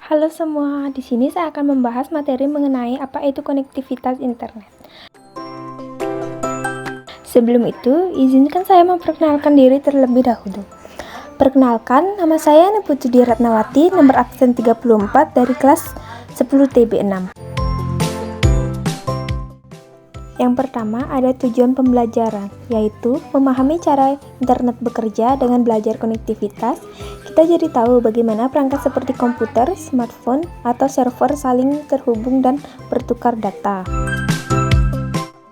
Halo semua, di sini saya akan membahas materi mengenai apa itu konektivitas internet. Sebelum itu, izinkan saya memperkenalkan diri terlebih dahulu. Perkenalkan, nama saya Niputudi Ratnawati, nomor absen 34 dari kelas 10 TB6. Yang pertama ada tujuan pembelajaran, yaitu memahami cara internet bekerja. Dengan belajar konektivitas, kita jadi tahu bagaimana perangkat seperti komputer, smartphone, atau server saling terhubung dan bertukar data.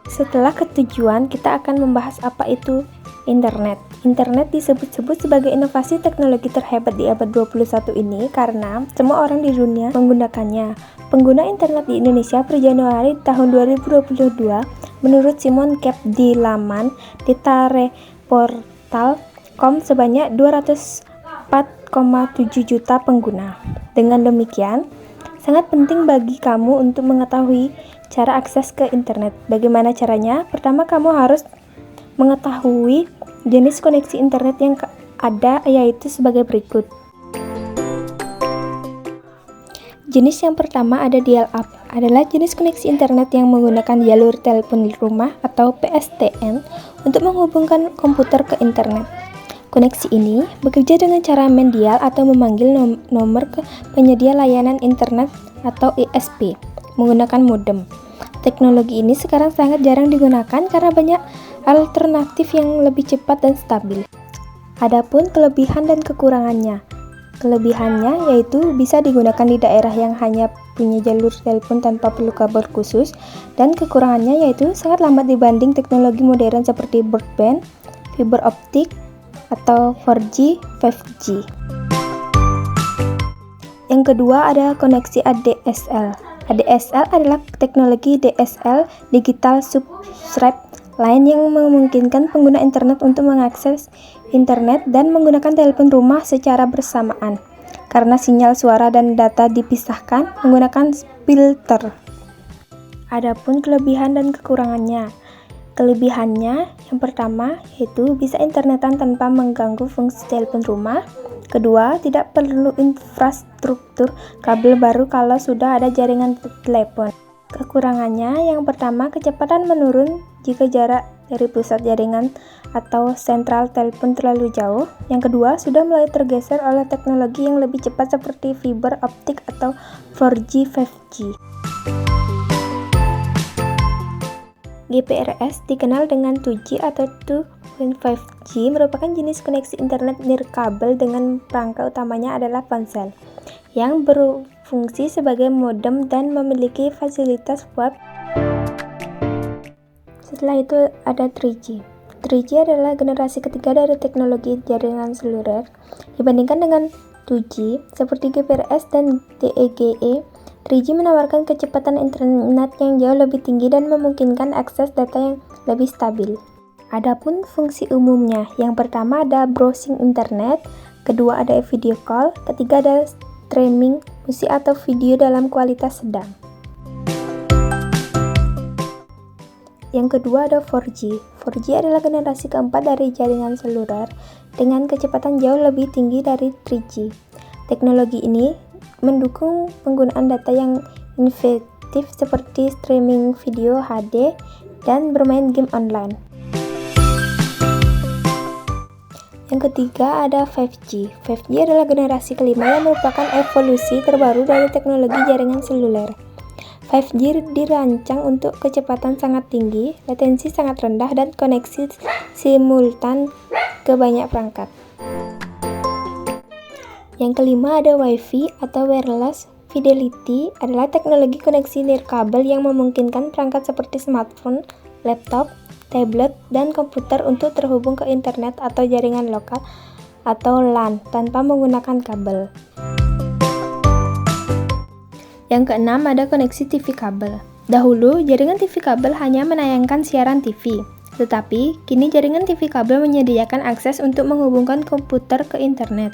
Setelah ketujuan, kita akan membahas apa itu internet. Internet disebut-sebut sebagai inovasi teknologi terhebat di abad 21 ini karena semua orang di dunia menggunakannya. Pengguna internet di Indonesia per Januari tahun 2022 menurut Simon Cap di laman datareportal.com sebanyak 204,7 juta pengguna. Dengan demikian, sangat penting bagi kamu untuk mengetahui cara akses ke internet. Bagaimana caranya? Pertama, kamu harus mengetahui jenis koneksi internet yang ada, yaitu sebagai berikut. Jenis yang pertama ada dial-up, adalah jenis koneksi internet yang menggunakan jalur telepon rumah atau PSTN untuk menghubungkan komputer ke internet. Koneksi ini bekerja dengan cara mendial atau memanggil nomor ke penyedia layanan internet atau ISP menggunakan modem. Teknologi ini sekarang sangat jarang digunakan karena banyak alternatif yang lebih cepat dan stabil. Adapun kelebihan dan kekurangannya. Kelebihannya yaitu bisa digunakan di daerah yang hanya punya jalur telepon tanpa perlu kabel khusus, dan kekurangannya yaitu sangat lambat dibanding teknologi modern seperti broadband, fiber optik, atau 4G, 5G. Yang kedua ada koneksi ADSL. ADSL adalah teknologi DSL, Digital Subscribe Line, yang memungkinkan pengguna internet untuk mengakses internet dan menggunakan telepon rumah secara bersamaan karena sinyal suara dan data dipisahkan menggunakan filter. Adapun kelebihan dan kekurangannya. Kelebihannya yang pertama yaitu bisa internetan tanpa mengganggu fungsi telepon rumah. Kedua, tidak perlu infrastruktur kabel baru kalau sudah ada jaringan telepon. Kekurangannya yang pertama, kecepatan menurun jika jarak dari pusat jaringan atau sentral telepon terlalu jauh. Yang kedua, sudah mulai tergeser oleh teknologi yang lebih cepat seperti fiber optik atau 4G, 5G. GPRS dikenal dengan 2G atau 2.5G merupakan jenis koneksi internet nirkabel dengan perangkat utamanya adalah ponsel yang berfungsi sebagai modem dan memiliki fasilitas web. Setelah itu ada 3G. 3G adalah generasi ketiga dari teknologi jaringan seluler. Dibandingkan dengan 2G seperti GPRS dan DEGE, 3G menawarkan kecepatan internet yang jauh lebih tinggi dan memungkinkan akses data yang lebih stabil. Adapun fungsi umumnya, yang pertama ada browsing internet, kedua ada video call, ketiga ada streaming musik atau video dalam kualitas sedang. Yang kedua ada 4G. 4G adalah generasi keempat dari jaringan seluler dengan kecepatan jauh lebih tinggi dari 3G. Teknologi ini mendukung penggunaan data yang inovatif seperti streaming video HD dan bermain game online. Yang ketiga ada 5G. 5G adalah generasi kelima yang merupakan evolusi terbaru dari teknologi jaringan seluler. 5G dirancang untuk kecepatan sangat tinggi, latensi sangat rendah, dan koneksi simultan ke banyak perangkat. Yang kelima ada Wi-Fi atau Wireless Fidelity, adalah teknologi koneksi nirkabel yang memungkinkan perangkat seperti smartphone, laptop, tablet, dan komputer untuk terhubung ke internet atau jaringan lokal atau LAN tanpa menggunakan kabel. Yang keenam ada koneksi TV kabel. Dahulu, jaringan TV kabel hanya menayangkan siaran TV, tetapi kini jaringan TV kabel menyediakan akses untuk menghubungkan komputer ke internet.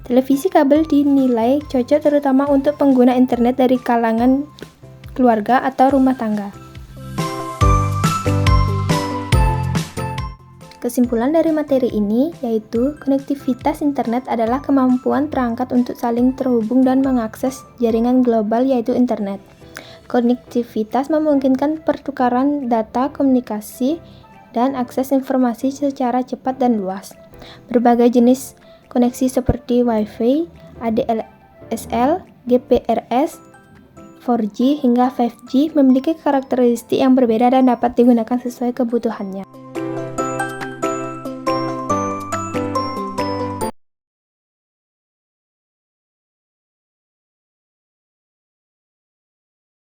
Televisi kabel dinilai cocok terutama untuk pengguna internet dari kalangan keluarga atau rumah tangga. Kesimpulan dari materi ini yaitu konektivitas internet adalah kemampuan perangkat untuk saling terhubung dan mengakses jaringan global yaitu internet. Konektivitas memungkinkan pertukaran data, komunikasi, dan akses informasi secara cepat dan luas. Berbagai jenis koneksi seperti Wi-Fi, ADSL, GPRS, 4G hingga 5G memiliki karakteristik yang berbeda dan dapat digunakan sesuai kebutuhannya.